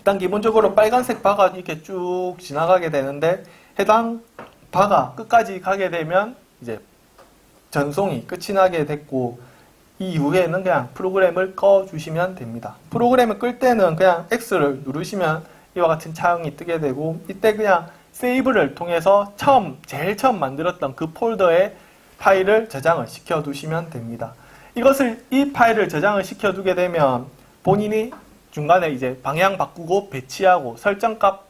일단 기본적으로 빨간색 바가 이렇게 쭉 지나가게 되는데, 해당 바가 끝까지 가게 되면 이제 전송이 끝이 나게 됐고, 이 이후에는 그냥 프로그램을 꺼주시면 됩니다. 프로그램을 끌 때는 그냥 X를 누르시면 이와 같은 창이 뜨게 되고, 이때 그냥 세이브를 통해서 제일 처음 만들었던 그 폴더에 파일을 저장을 시켜두시면 됩니다. 이 파일을 저장을 시켜두게 되면 본인이 중간에 이제 방향 바꾸고 배치하고 설정값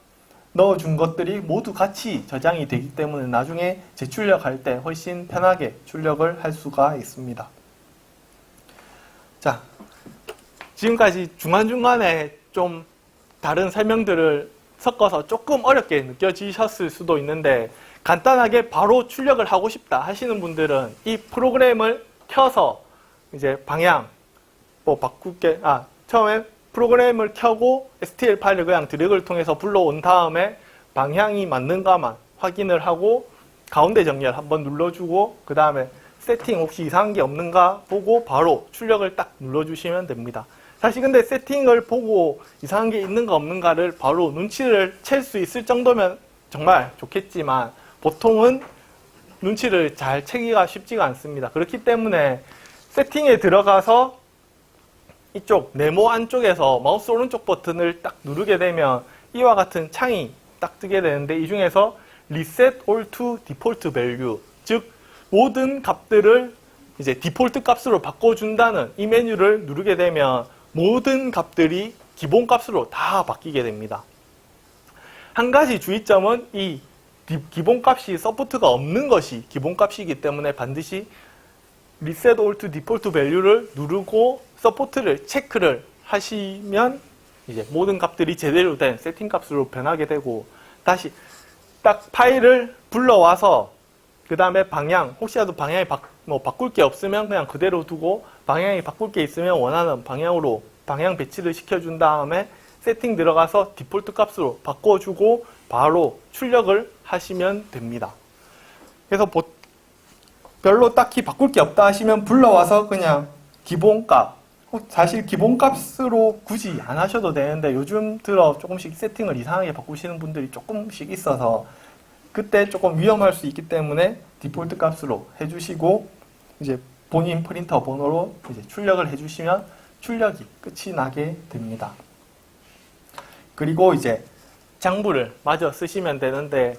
넣어준 것들이 모두 같이 저장이 되기 때문에 나중에 재출력할 때 훨씬 편하게 출력을 할 수가 있습니다. 자, 지금까지 중간중간에 좀 다른 설명들을 섞어서 조금 어렵게 느껴지셨을 수도 있는데, 간단하게 바로 출력을 하고 싶다 하시는 분들은 이 프로그램을 켜서 이제 방향 바꿀게, 처음에 프로그램을 켜고 STL 파일을 그냥 드래그를 통해서 불러온 다음에 방향이 맞는가만 확인을 하고 가운데 정렬 한번 눌러주고, 그 다음에 세팅 혹시 이상한 게 없는가 보고 바로 출력을 딱 눌러주시면 됩니다. 사실 근데 세팅을 보고 이상한 게 있는가 없는가를 바로 눈치를 챌 수 있을 정도면 정말 좋겠지만, 보통은 눈치를 잘 채기가 쉽지가 않습니다. 그렇기 때문에 세팅에 들어가서 이쪽 네모 안쪽에서 마우스 오른쪽 버튼을 딱 누르게 되면 이와 같은 창이 딱 뜨게 되는데, 이 중에서 Reset All to Default Value, 즉 모든 값들을 이제 디폴트 값으로 바꿔준다는 이 메뉴를 누르게 되면 모든 값들이 기본 값으로 다 바뀌게 됩니다. 한 가지 주의점은 이 기본 값이 서포트가 없는 것이 기본 값이기 때문에 반드시 Reset All to Default Value를 누르고 서포트를 체크를 하시면 이제 모든 값들이 제대로 된 세팅 값으로 변하게 되고, 다시 딱 파일을 불러와서 그 다음에 방향, 혹시라도 방향이 바꿀 게 없으면 그냥 그대로 두고, 방향이 바꿀 게 있으면 원하는 방향으로 방향 배치를 시켜준 다음에 세팅 들어가서 디폴트 값으로 바꿔주고 바로 출력을 하시면 됩니다. 그래서 별로 딱히 바꿀 게 없다 하시면 불러와서 그냥 기본값, 사실 기본값으로 굳이 안 하셔도 되는데 요즘 들어 조금씩 세팅을 이상하게 바꾸시는 분들이 조금씩 있어서 그때 조금 위험할 수 있기 때문에 디폴트 값으로 해주시고, 이제 본인 프린터 번호로 이제 출력을 해주시면 출력이 끝이 나게 됩니다. 그리고 이제 장부를 마저 쓰시면 되는데,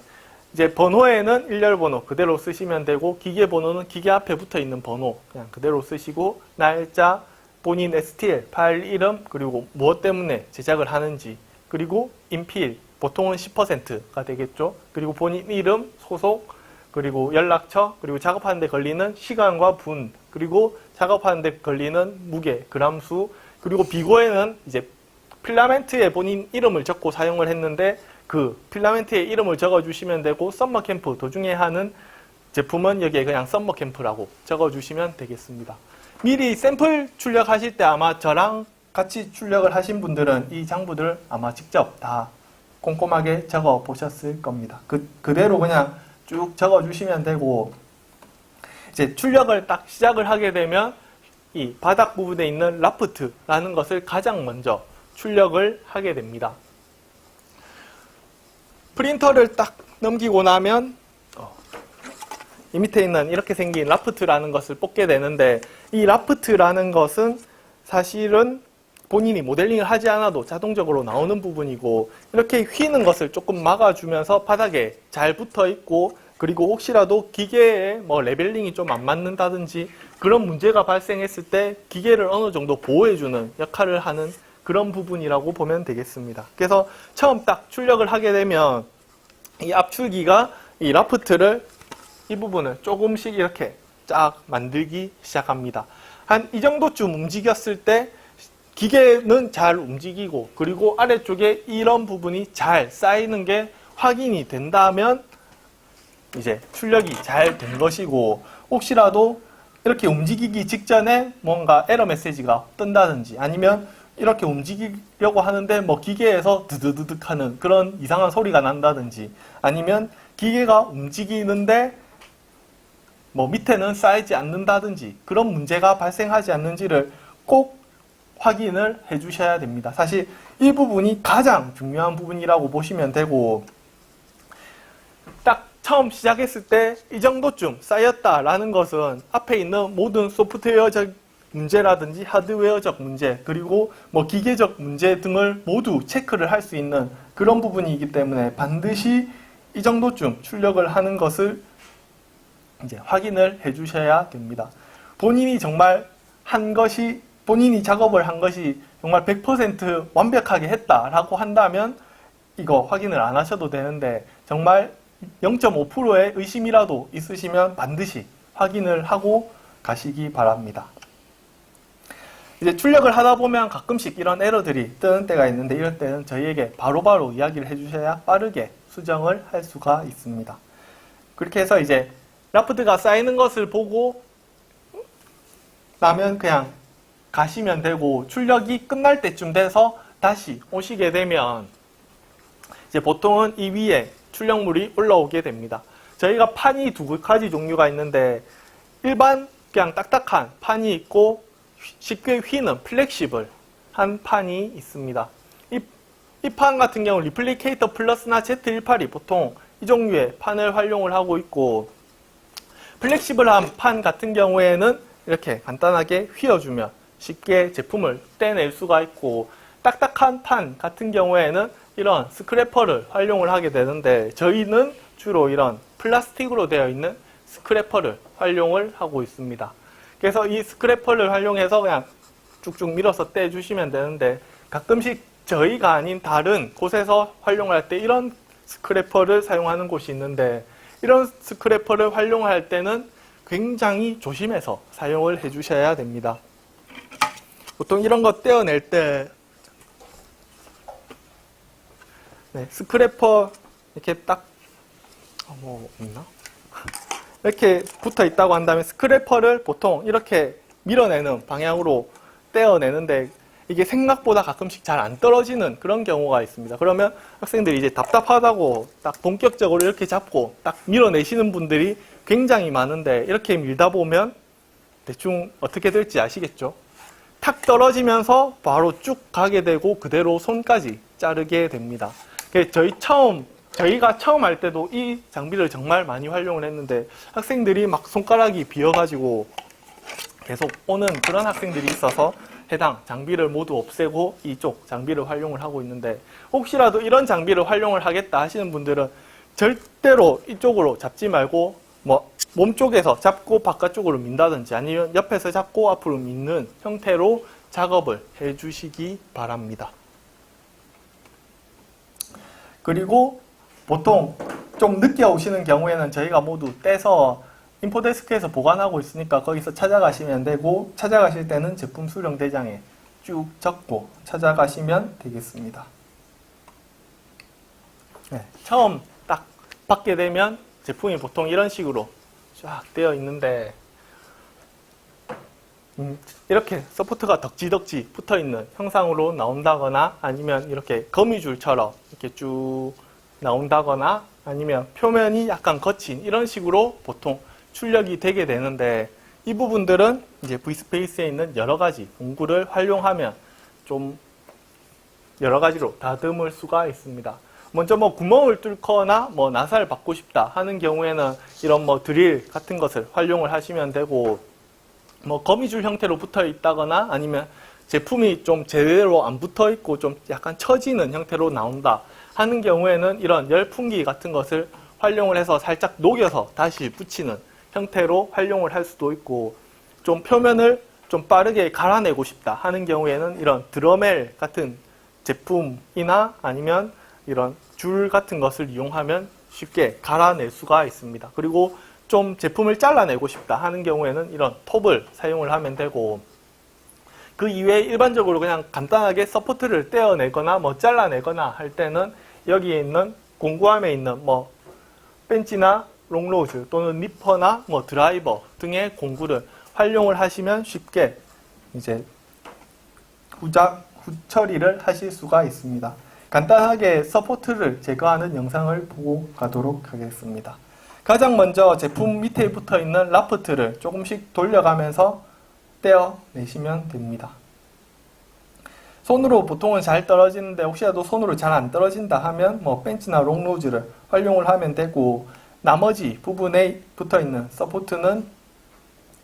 이제 번호에는 일렬 번호 그대로 쓰시면 되고, 기계 번호는 기계 앞에 붙어 있는 번호 그냥 그대로 쓰시고, 날짜, 본인 STL 파일 이름, 그리고 무엇 때문에 제작을 하는지, 그리고 인필 보통은 10%가 되겠죠. 그리고 본인 이름, 소속, 그리고 연락처, 그리고 작업하는 데 걸리는 시간과 분, 그리고 작업하는 데 걸리는 무게, 그람수, 그리고 비고에는 이제 필라멘트에 본인 이름을 적고 사용을 했는데 그 필라멘트에 이름을 적어주시면 되고, 썸머캠프 도중에 하는 제품은 여기에 그냥 썸머캠프라고 적어주시면 되겠습니다. 미리 샘플 출력하실 때 아마 저랑 같이 출력을 하신 분들은 이 장부들 아마 직접 다 꼼꼼하게 적어 보셨을 겁니다. 그대로 그냥 쭉 적어 주시면 되고, 이제 출력을 딱 시작을 하게 되면 이 바닥 부분에 있는 라프트라는 것을 가장 먼저 출력을 하게 됩니다. 프린터를 딱 넘기고 나면 이 밑에 있는 이렇게 생긴 라프트라는 것을 뽑게 되는데, 이 라프트라는 것은 사실은 본인이 모델링을 하지 않아도 자동적으로 나오는 부분이고, 이렇게 휘는 것을 조금 막아주면서 바닥에 잘 붙어 있고, 그리고 혹시라도 기계에 레벨링이 좀 안 맞는다든지 그런 문제가 발생했을 때 기계를 어느 정도 보호해주는 역할을 하는 그런 부분이라고 보면 되겠습니다. 그래서 처음 딱 출력을 하게 되면 이 압출기가 이 라프트를, 이 부분을 조금씩 이렇게 쫙 만들기 시작합니다. 한 이 정도쯤 움직였을 때 기계는 잘 움직이고, 그리고 아래쪽에 이런 부분이 잘 쌓이는 게 확인이 된다면 이제 출력이 잘 된 것이고, 혹시라도 이렇게 움직이기 직전에 뭔가 에러 메시지가 뜬다든지 아니면 이렇게 움직이려고 하는데 뭐 기계에서 드드드득 하는 그런 이상한 소리가 난다든지, 아니면 기계가 움직이는데 뭐 밑에는 쌓이지 않는다든지 그런 문제가 발생하지 않는지를 꼭 확인을 해 주셔야 됩니다. 사실 이 부분이 가장 중요한 부분이라고 보시면 되고, 딱 처음 시작했을 때 이 정도쯤 쌓였다라는 것은 앞에 있는 모든 소프트웨어적 문제라든지 하드웨어적 문제, 그리고 뭐 기계적 문제 등을 모두 체크를 할 수 있는 그런 부분이기 때문에 반드시 이 정도쯤 출력을 하는 것을 이제 확인을 해 주셔야 됩니다. 본인이 정말 본인이 작업을 한 것이 정말 100% 완벽하게 했다라고 한다면 이거 확인을 안 하셔도 되는데, 정말 0.5%의 의심이라도 있으시면 반드시 확인을 하고 가시기 바랍니다. 이제 출력을 하다 보면 가끔씩 이런 에러들이 뜨는 때가 있는데, 이럴 때는 저희에게 바로바로 이야기를 해주셔야 빠르게 수정을 할 수가 있습니다. 그렇게 해서 이제 라프트가 쌓이는 것을 보고 나면 그냥 가시면 되고, 출력이 끝날 때쯤 돼서 다시 오시게 되면 이제 보통은 이 위에 출력물이 올라오게 됩니다. 저희가 판이 두 가지 종류가 있는데, 일반 그냥 딱딱한 판이 있고 쉽게 휘는 플렉시블한 판이 있습니다. 이 판 같은 경우 리플리케이터 플러스나 Z182 보통 이 종류의 판을 활용을 하고 있고, 플렉시블한 판 같은 경우에는 이렇게 간단하게 휘어주면 쉽게 제품을 떼낼 수가 있고, 딱딱한 판 같은 경우에는 이런 스크래퍼를 활용을 하게 되는데, 저희는 주로 이런 플라스틱으로 되어 있는 스크래퍼를 활용을 하고 있습니다. 그래서 이 스크래퍼를 활용해서 그냥 쭉쭉 밀어서 떼주시면 되는데, 가끔씩 저희가 아닌 다른 곳에서 활용할 때 이런 스크래퍼를 사용하는 곳이 있는데, 이런 스크래퍼를 활용할 때는 굉장히 조심해서 사용을 해 주셔야 됩니다. 보통 이런 거 떼어낼 때 스크래퍼 이렇게 딱 뭐 있나? 이렇게 붙어 있다고 한다면 스크래퍼를 보통 이렇게 밀어내는 방향으로 떼어내는데, 이게 생각보다 가끔씩 잘 안 떨어지는 그런 경우가 있습니다. 그러면 학생들이 이제 답답하다고 딱 본격적으로 이렇게 잡고 딱 밀어내시는 분들이 굉장히 많은데, 이렇게 밀다 보면 대충 어떻게 될지 아시겠죠? 탁 떨어지면서 바로 쭉 가게 되고 그대로 손까지 자르게 됩니다. 저희가 처음 할 때도 이 장비를 정말 많이 활용을 했는데, 학생들이 막 손가락이 비어가지고 계속 오는 그런 학생들이 있어서 해당 장비를 모두 없애고 이쪽 장비를 활용을 하고 있는데, 혹시라도 이런 장비를 활용을 하겠다 하시는 분들은 절대로 이쪽으로 잡지 말고 뭐 몸쪽에서 잡고 바깥쪽으로 민다든지, 아니면 옆에서 잡고 앞으로 미는 형태로 작업을 해 주시기 바랍니다. 그리고 보통 좀 늦게 오시는 경우에는 저희가 모두 떼서 인포데스크에서 보관하고 있으니까 거기서 찾아가시면 되고, 찾아가실 때는 제품 수령 대장에 쭉 적고 찾아가시면 되겠습니다. 처음 딱 받게 되면 제품이 보통 이런 식으로 쫙 되어 있는데, 이렇게 서포트가 덕지덕지 붙어 있는 형상으로 나온다거나, 아니면 이렇게 거미줄처럼 이렇게 쭉 나온다거나, 아니면 표면이 약간 거친 이런 식으로 보통 출력이 되게 되는데, 이 부분들은 이제 V스페이스에 있는 여러 가지 공구를 활용하면 좀 여러 가지로 다듬을 수가 있습니다. 먼저 뭐 구멍을 뚫거나 뭐 나사를 받고 싶다 하는 경우에는 이런 뭐 드릴 같은 것을 활용을 하시면 되고, 뭐 거미줄 형태로 붙어 있다거나, 아니면 제품이 좀 제대로 안 붙어 있고 좀 약간 처지는 형태로 나온다 하는 경우에는 이런 열풍기 같은 것을 활용을 해서 살짝 녹여서 다시 붙이는 형태로 활용을 할 수도 있고, 좀 표면을 좀 빠르게 갈아내고 싶다 하는 경우에는 이런 드러멜 같은 제품이나 아니면 이런 줄 같은 것을 이용하면 쉽게 갈아낼 수가 있습니다. 그리고 좀 제품을 잘라내고 싶다 하는 경우에는 이런 톱을 사용을 하면 되고, 그 이외에 일반적으로 그냥 간단하게 서포트를 떼어내거나 뭐 잘라내거나 할 때는 여기에 있는 공구함에 있는 뭐 벤치나 롱로즈 또는 니퍼나 뭐 드라이버 등의 공구를 활용을 하시면 쉽게 이제 후처리를 하실 수가 있습니다. 간단하게 서포트를 제거하는 영상을 보고 가도록 하겠습니다. 가장 먼저 제품 밑에 붙어 있는 라프트를 조금씩 돌려가면서 떼어내시면 됩니다. 손으로 보통은 잘 떨어지는데 혹시라도 손으로 잘 안 떨어진다 하면 벤치나 롱노즈를 활용을 하면 되고, 나머지 부분에 붙어 있는 서포트는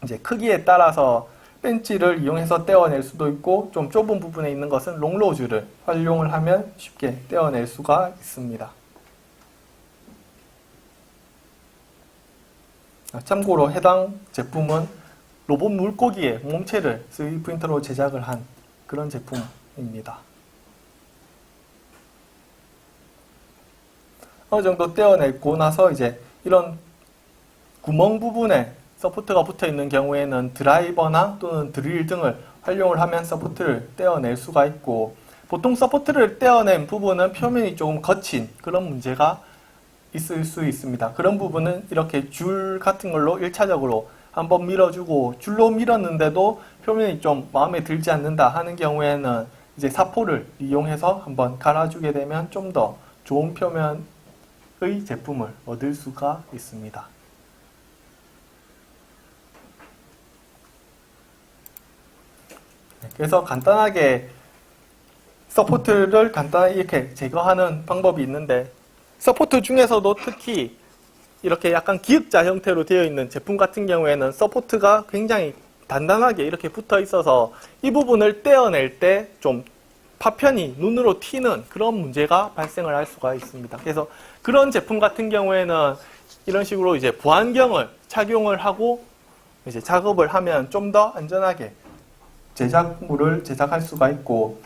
이제 크기에 따라서 벤치를 이용해서 떼어낼 수도 있고, 좀 좁은 부분에 있는 것은 롱노즈를 활용을 하면 쉽게 떼어낼 수가 있습니다. 참고로 해당 제품은 로봇 물고기의 몸체를 3D 프린터로 제작을 한 그런 제품입니다. 어느 정도 떼어내고 나서 이제 이런 구멍 부분에 서포트가 붙어 있는 경우에는 드라이버나 또는 드릴 등을 활용을 하면 서포트를 떼어낼 수가 있고, 보통 서포트를 떼어낸 부분은 표면이 조금 거친 그런 문제가 있을 수 있습니다. 그런 부분은 이렇게 줄 같은 걸로 1차적으로 한번 밀어주고, 줄로 밀었는데도 표면이 좀 마음에 들지 않는다 하는 경우에는 이제 사포를 이용해서 한번 갈아주게 되면 좀 더 좋은 표면의 제품을 얻을 수가 있습니다. 그래서 간단하게 서포트를 간단하게 이렇게 제거하는 방법이 있는데, 서포트 중에서도 특히 이렇게 약간 기역자 형태로 되어 있는 제품 같은 경우에는 서포트가 굉장히 단단하게 이렇게 붙어 있어서 이 부분을 떼어낼 때 좀 파편이 눈으로 튀는 그런 문제가 발생을 할 수가 있습니다. 그래서 그런 제품 같은 경우에는 이런 식으로 이제 보안경을 착용을 하고 이제 작업을 하면 좀 더 안전하게 제작물을 제작할 수가 있고,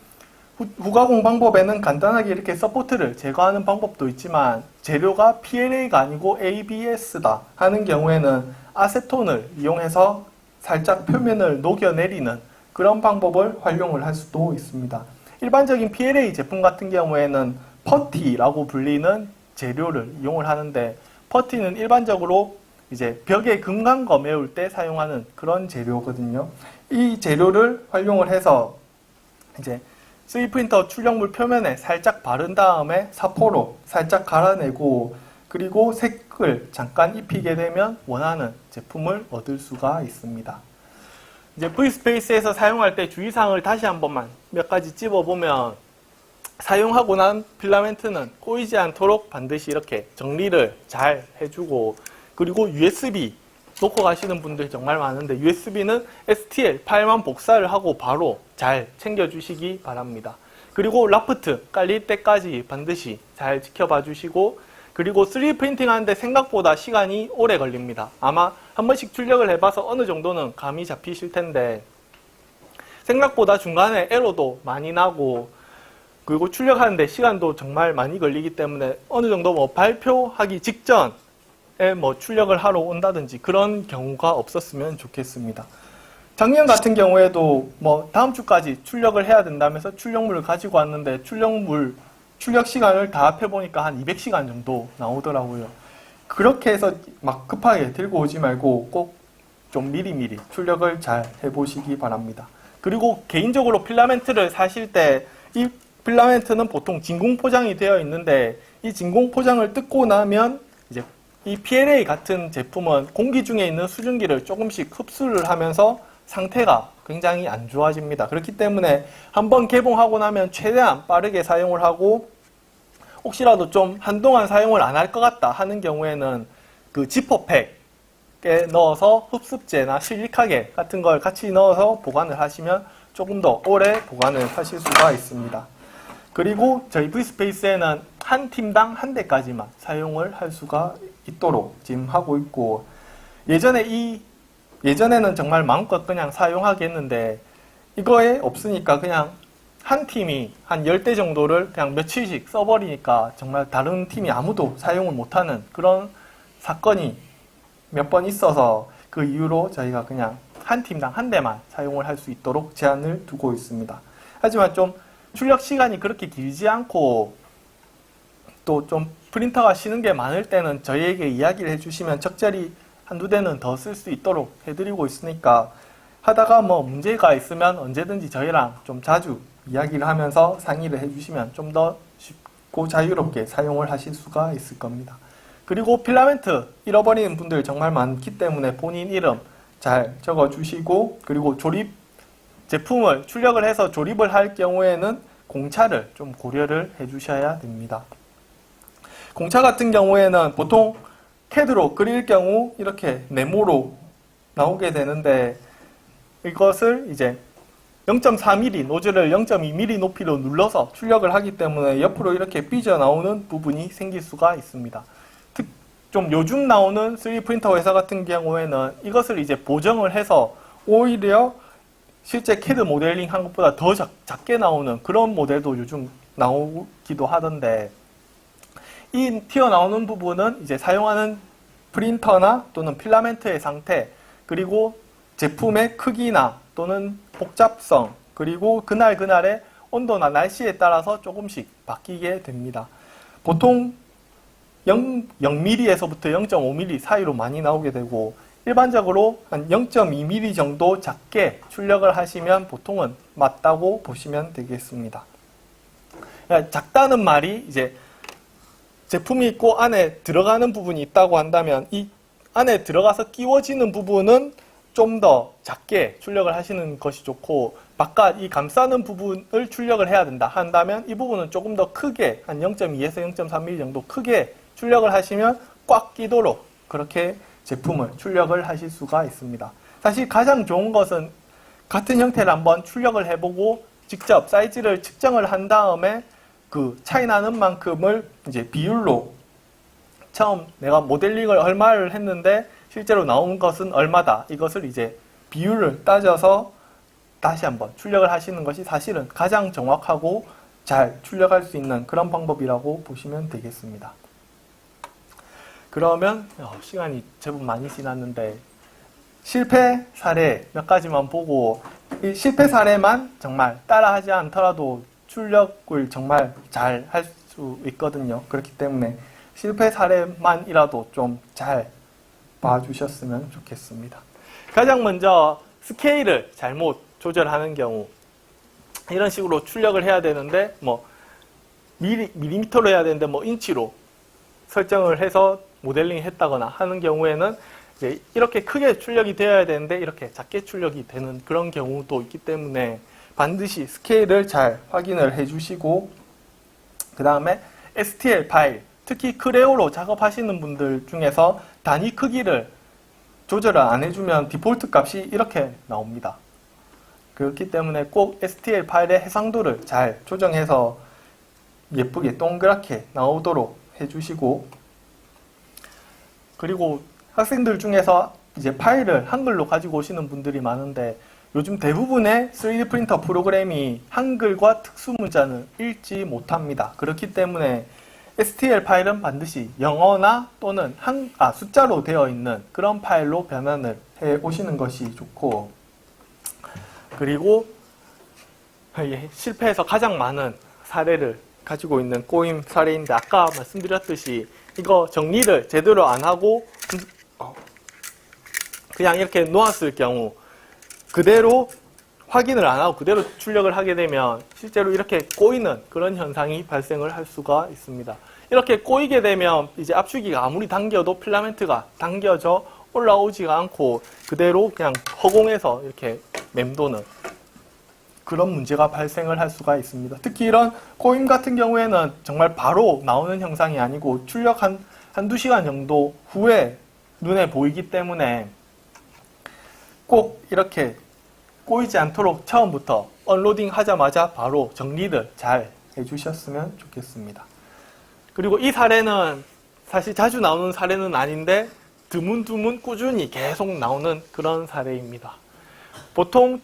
후가공 방법에는 간단하게 이렇게 서포트를 제거하는 방법도 있지만, 재료가 PLA가 아니고 ABS다 하는 경우에는 아세톤을 이용해서 살짝 표면을 녹여내리는 그런 방법을 활용을 할 수도 있습니다. 일반적인 PLA 제품 같은 경우에는 퍼티라고 불리는 재료를 이용을 하는데, 퍼티는 일반적으로 이제 벽에 금강거 메울 때 사용하는 그런 재료거든요. 이 재료를 활용을 해서 이제 3D 프린터 출력물 표면에 살짝 바른 다음에 사포로 살짝 갈아내고, 그리고 색을 잠깐 입히게 되면 원하는 제품을 얻을 수가 있습니다. 이제 V스페이스에서 사용할 때 주의사항을 다시 한 번만 몇 가지 찝어보면, 사용하고 난 필라멘트는 꼬이지 않도록 반드시 이렇게 정리를 잘 해주고, 그리고 USB 놓고 가시는 분들 정말 많은데, USB는 STL 파일만 복사를 하고 바로 잘 챙겨주시기 바랍니다. 그리고 라프트 깔릴 때까지 반드시 잘 지켜봐 주시고, 그리고 3D 프린팅 하는데 생각보다 시간이 오래 걸립니다. 아마 한 번씩 출력을 해봐서 어느 정도는 감이 잡히실 텐데, 생각보다 중간에 에러도 많이 나고, 그리고 출력하는데 시간도 정말 많이 걸리기 때문에 어느 정도 발표하기 직전 출력을 하러 온다든지 그런 경우가 없었으면 좋겠습니다. 작년 같은 경우에도 다음 주까지 출력을 해야 된다면서 출력물을 가지고 왔는데, 출력 시간을 다 합해보니까 한 200시간 정도 나오더라고요. 그렇게 해서 막 급하게 들고 오지 말고 꼭 좀 미리미리 출력을 잘 해보시기 바랍니다. 그리고 개인적으로 필라멘트를 사실 때 이 필라멘트는 보통 진공 포장이 되어 있는데, 이 진공 포장을 뜯고 나면 이제 이 PLA 같은 제품은 공기 중에 있는 수증기를 조금씩 흡수를 하면서 상태가 굉장히 안 좋아집니다. 그렇기 때문에 한번 개봉하고 나면 최대한 빠르게 사용을 하고, 혹시라도 좀 한동안 사용을 안 할 것 같다 하는 경우에는 그 지퍼팩에 넣어서 흡습제나 실리카겔 같은 걸 같이 넣어서 보관을 하시면 조금 더 오래 보관을 하실 수가 있습니다. 그리고 저희 V스페이스에는 한 팀당 한 대까지만 사용을 할 수가 있도록 지금 하고 있고, 예전에는 정말 마음껏 그냥 사용하겠는데, 이거에 없으니까 그냥 한 팀이 한 10대 정도를 그냥 며칠씩 써버리니까 정말 다른 팀이 아무도 사용을 못하는 그런 사건이 몇 번 있어서, 그 이후로 저희가 그냥 한 팀당 한 대만 사용을 할 수 있도록 제한을 두고 있습니다. 하지만 좀 출력 시간이 그렇게 길지 않고 또 좀 프린터가 쉬는 게 많을 때는 저희에게 이야기를 해주시면 적절히 한두 대는 더 쓸 수 있도록 해드리고 있으니까, 하다가 문제가 있으면 언제든지 저희랑 좀 자주 이야기를 하면서 상의를 해주시면 좀 더 쉽고 자유롭게 사용을 하실 수가 있을 겁니다. 그리고 필라멘트 잃어버리는 분들 정말 많기 때문에 본인 이름 잘 적어주시고, 그리고 조립 제품을 출력을 해서 조립을 할 경우에는 공차를 좀 고려를 해주셔야 됩니다. 공차 같은 경우에는 보통 CAD로 그릴 경우 이렇게 네모로 나오게 되는데, 이것을 이제 0.4mm 노즐을 0.2mm 높이로 눌러서 출력을 하기 때문에 옆으로 이렇게 삐져나오는 부분이 생길 수가 있습니다. 좀 요즘 나오는 3D 프린터 회사 같은 경우에는 이것을 이제 보정을 해서 오히려 실제 CAD 모델링 한 것보다 더 작게 나오는 그런 모델도 요즘 나오기도 하던데, 이 튀어나오는 부분은 이제 사용하는 프린터나 또는 필라멘트의 상태, 그리고 제품의 크기나 또는 복잡성, 그리고 그날그날의 온도나 날씨에 따라서 조금씩 바뀌게 됩니다. 보통 0mm에서부터 0.5mm 사이로 많이 나오게 되고, 일반적으로 한 0.2mm 정도 작게 출력을 하시면 보통은 맞다고 보시면 되겠습니다. 작다는 말이 이제 제품이 있고 안에 들어가는 부분이 있다고 한다면 이 안에 들어가서 끼워지는 부분은 좀 더 작게 출력을 하시는 것이 좋고, 바깥 이 감싸는 부분을 출력을 해야 된다 한다면 이 부분은 조금 더 크게 한 0.2에서 0.3mm 정도 크게 출력을 하시면 꽉 끼도록 그렇게 제품을 출력을 하실 수가 있습니다. 사실 가장 좋은 것은 같은 형태를 한번 출력을 해보고 직접 사이즈를 측정을 한 다음에 그 차이 나는 만큼을 이제 비율로, 처음 내가 모델링을 얼마를 했는데 실제로 나온 것은 얼마다, 이것을 이제 비율을 따져서 다시 한번 출력을 하시는 것이 사실은 가장 정확하고 잘 출력할 수 있는 그런 방법이라고 보시면 되겠습니다. 그러면 시간이 제법 많이 지났는데 실패 사례 몇 가지만 보고, 이 실패 사례만 정말 따라하지 않더라도 출력을 정말 잘 할 수 있거든요. 그렇기 때문에 실패 사례만이라도 좀 잘 봐주셨으면 좋겠습니다. 가장 먼저 스케일을 잘못 조절하는 경우, 이런 식으로 출력을 해야 되는데 뭐 밀리미터로 해야 되는데 뭐 인치로 설정을 해서 모델링 했다거나 하는 경우에는 이제 이렇게 크게 출력이 되어야 되는데 이렇게 작게 출력이 되는 그런 경우도 있기 때문에 반드시 스케일을 잘 확인을 해주시고, 그 다음에 STL 파일, 특히 크레오로 작업하시는 분들 중에서 단위 크기를 조절을 안 해주면 디폴트 값이 이렇게 나옵니다. 그렇기 때문에 꼭 STL 파일의 해상도를 잘 조정해서 예쁘게 동그랗게 나오도록 해주시고, 그리고 학생들 중에서 이제 파일을 한글로 가지고 오시는 분들이 많은데 요즘 대부분의 3D 프린터 프로그램이 한글과 특수 문자는 읽지 못합니다. 그렇기 때문에 STL 파일은 반드시 영어나 또는 숫자로 되어 있는 그런 파일로 변환을 해 오시는 것이 좋고, 그리고 실패해서 가장 많은 사례를 가지고 있는 꼬임 사례인데, 아까 말씀드렸듯이 이거 정리를 제대로 안 하고 그냥 이렇게 놓았을 경우, 그대로 확인을 안 하고 그대로 출력을 하게 되면 실제로 이렇게 꼬이는 그런 현상이 발생을 할 수가 있습니다. 이렇게 꼬이게 되면 이제 압축기가 아무리 당겨도 필라멘트가 당겨져 올라오지가 않고 그대로 그냥 허공에서 이렇게 맴도는 그런 문제가 발생을 할 수가 있습니다. 특히 이런 꼬임 같은 경우에는 정말 바로 나오는 현상이 아니고 출력 한두 시간 정도 후에 눈에 보이기 때문에 꼭 이렇게 꼬이지 않도록 처음부터 언로딩 하자마자 바로 정리를 잘 해주셨으면 좋겠습니다. 그리고 이 사례는 사실 자주 나오는 사례는 아닌데 드문드문 꾸준히 계속 나오는 그런 사례입니다. 보통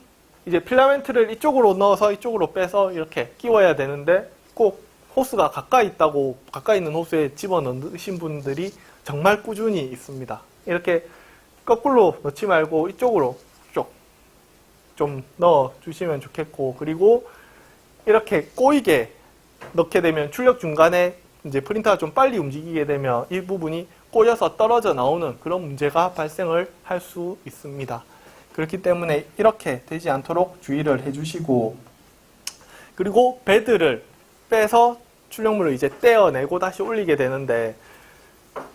이제 필라멘트를 이쪽으로 넣어서 이쪽으로 빼서 이렇게 끼워야 되는데 꼭 호스가 가까이 있다고 가까이 있는 호스에 집어넣으신 분들이 정말 꾸준히 있습니다. 이렇게 거꾸로 넣지 말고 이쪽으로 쭉 좀 넣어주시면 좋겠고, 그리고 이렇게 꼬이게 넣게 되면 출력 중간에 이제 프린터가 좀 빨리 움직이게 되면 이 부분이 꼬여서 떨어져 나오는 그런 문제가 발생을 할 수 있습니다. 그렇기 때문에 이렇게 되지 않도록 주의를 해주시고, 그리고 베드를 빼서 출력물을 이제 떼어내고 다시 올리게 되는데,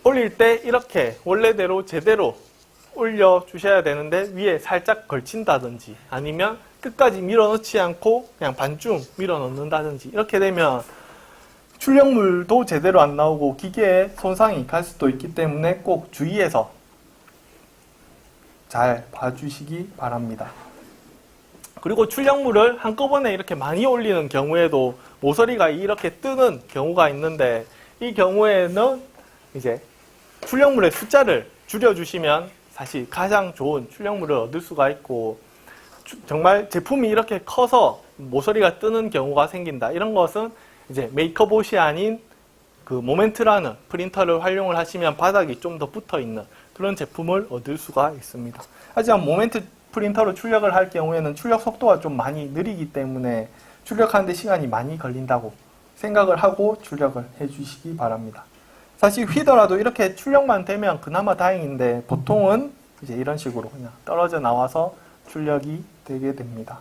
올릴 때 이렇게 원래대로 제대로 올려주셔야 되는데 위에 살짝 걸친다든지 아니면 끝까지 밀어넣지 않고 그냥 반쯤 밀어넣는다든지 이렇게 되면 출력물도 제대로 안 나오고 기계에 손상이 갈 수도 있기 때문에 꼭 주의해서 잘 봐주시기 바랍니다. 그리고 출력물을 한꺼번에 이렇게 많이 올리는 경우에도 모서리가 이렇게 뜨는 경우가 있는데, 이 경우에는 이제 출력물의 숫자를 줄여주시면 사실 가장 좋은 출력물을 얻을 수가 있고, 정말 제품이 이렇게 커서 모서리가 뜨는 경우가 생긴다. 이런 것은 이제 메이커봇이 아닌 그 모멘트라는 프린터를 활용을 하시면 바닥이 좀 더 붙어 있는 그런 제품을 얻을 수가 있습니다. 하지만 모멘트 프린터로 출력을 할 경우에는 출력 속도가 좀 많이 느리기 때문에 출력하는데 시간이 많이 걸린다고 생각을 하고 출력을 해주시기 바랍니다. 사실 휘더라도 이렇게 출력만 되면 그나마 다행인데 보통은 이제 이런 식으로 그냥 떨어져 나와서 출력이 되게 됩니다.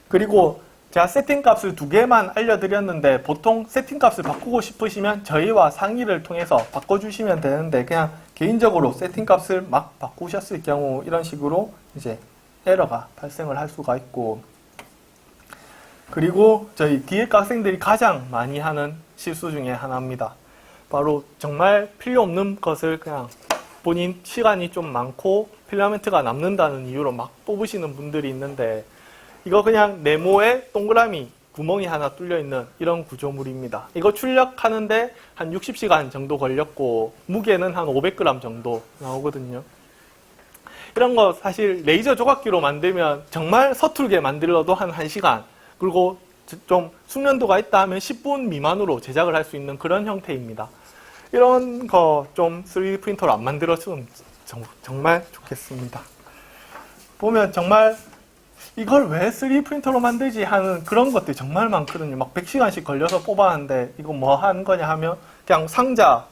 그리고 제가 세팅값을 2개만 알려드렸는데, 보통 세팅값을 바꾸고 싶으시면 저희와 상의를 통해서 바꿔주시면 되는데, 그냥 개인적으로 세팅값을 막 바꾸셨을 경우 이런 식으로 이제 에러가 발생을 할 수가 있고, 그리고 저희 DL 학생들이 가장 많이 하는 실수 중에 하나입니다. 바로 정말 필요 없는 것을 그냥 본인 시간이 좀 많고 필라멘트가 남는다는 이유로 막 뽑으시는 분들이 있는데, 이거 그냥 네모에 동그라미 구멍이 하나 뚫려 있는 이런 구조물입니다. 이거 출력하는데 한 60시간 정도 걸렸고 무게는 한 500g 정도 나오거든요. 이런 거 사실 레이저 조각기로 만들면 정말 서툴게 만들어도 한 1시간, 그리고 좀 숙련도가 있다 하면 10분 미만으로 제작을 할 수 있는 그런 형태입니다. 이런 거 좀 3D 프린터로 안 만들었으면 정말 좋겠습니다. 보면 정말 이걸 왜 3D 프린터로 만들지 하는 그런 것들이 정말 많거든요. 막 100시간씩 걸려서 뽑았는데 이거 뭐 하는 거냐 하면 그냥 상자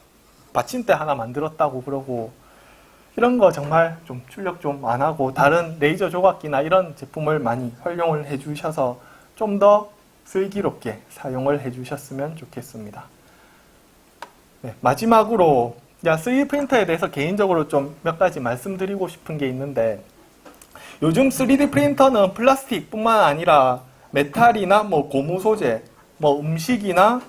받침대 하나 만들었다고 그러고, 이런 거 정말 좀 출력 좀 안 하고 다른 레이저 조각기나 이런 제품을 많이 활용을 해 주셔서 좀 더 슬기롭게 사용을 해 주셨으면 좋겠습니다. 네, 마지막으로 3D 프린터에 대해서 개인적으로 좀 몇 가지 말씀드리고 싶은 게 있는데, 요즘 3D 프린터는 플라스틱 뿐만 아니라 메탈이나 뭐 고무 소재, 뭐 음식이나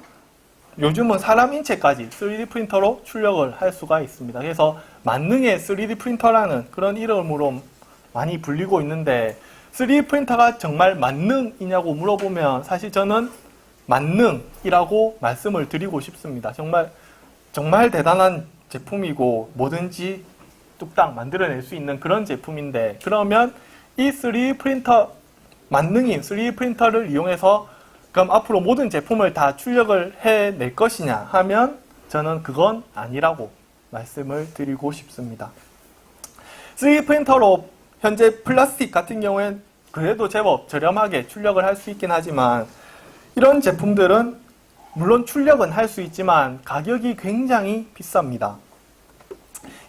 요즘은 사람 인체까지 3D 프린터로 출력을 할 수가 있습니다. 그래서 만능의 3D 프린터라는 그런 이름으로 많이 불리고 있는데, 3D 프린터가 정말 만능이냐고 물어보면 사실 저는 만능이라고 말씀을 드리고 싶습니다. 정말 대단한 제품이고 뭐든지 뚝딱 만들어낼 수 있는 그런 제품인데, 그러면 이 3D 프린터, 만능인 3D 프린터를 이용해서 그럼 앞으로 모든 제품을 다 출력을 해낼 것이냐 하면 저는 그건 아니라고 말씀을 드리고 싶습니다. 3D 프린터로 현재 플라스틱 같은 경우엔 그래도 제법 저렴하게 출력을 할 수 있긴 하지만, 이런 제품들은 물론 출력은 할 수 있지만 가격이 굉장히 비쌉니다.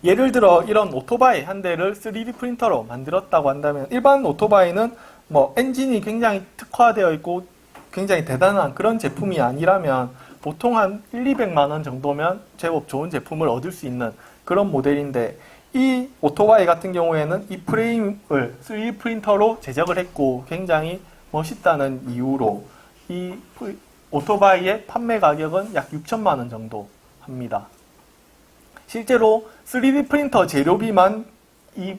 예를 들어 이런 오토바이 한 대를 3D 프린터로 만들었다고 한다면, 일반 오토바이는 뭐 엔진이 굉장히 특화되어 있고 굉장히 대단한 그런 제품이 아니라면 보통 한 1,200만 원 정도면 제법 좋은 제품을 얻을 수 있는 그런 모델인데, 이 오토바이 같은 경우에는 이 프레임을 3D 프린터로 제작을 했고 굉장히 멋있다는 이유로 이 오토바이의 판매 가격은 약 6천만 원 정도 합니다. 실제로 3D 프린터 재료비만 이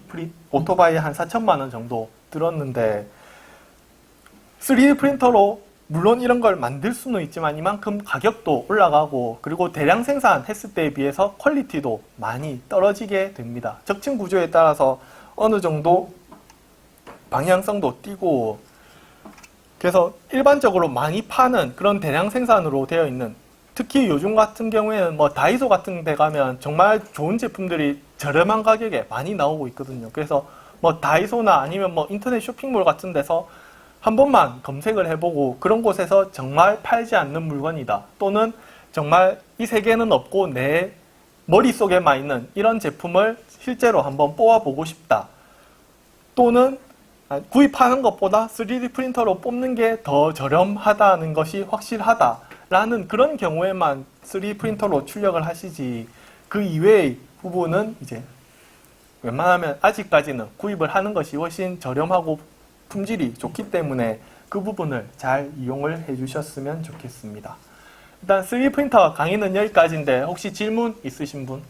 오토바이에 한 4천만 원 정도 들었는데, 3D 프린터로 물론 이런 걸 만들 수는 있지만 이만큼 가격도 올라가고, 그리고 대량 생산했을 때에 비해서 퀄리티도 많이 떨어지게 됩니다. 적층 구조에 따라서 어느 정도 방향성도 띄고, 그래서 일반적으로 많이 파는 그런 대량 생산으로 되어 있는, 특히 요즘 같은 경우에는 뭐 다이소 같은 데 가면 정말 좋은 제품들이 저렴한 가격에 많이 나오고 있거든요. 그래서 뭐 다이소나 아니면 뭐 인터넷 쇼핑몰 같은 데서 한 번만 검색을 해보고 그런 곳에서 정말 팔지 않는 물건이다, 또는 정말 이 세계는 없고 내 머릿속에만 있는 이런 제품을 실제로 한번 뽑아보고 싶다, 또는 구입하는 것보다 3D 프린터로 뽑는 게 더 저렴하다는 것이 확실하다라는 그런 경우에만 3D 프린터로 출력을 하시지, 그 이외의 부분은 이제 웬만하면 아직까지는 구입을 하는 것이 훨씬 저렴하고 품질이 좋기 때문에 그 부분을 잘 이용을 해주셨으면 좋겠습니다. 일단 3D 프린터 강의는 여기까지인데 혹시 질문 있으신 분?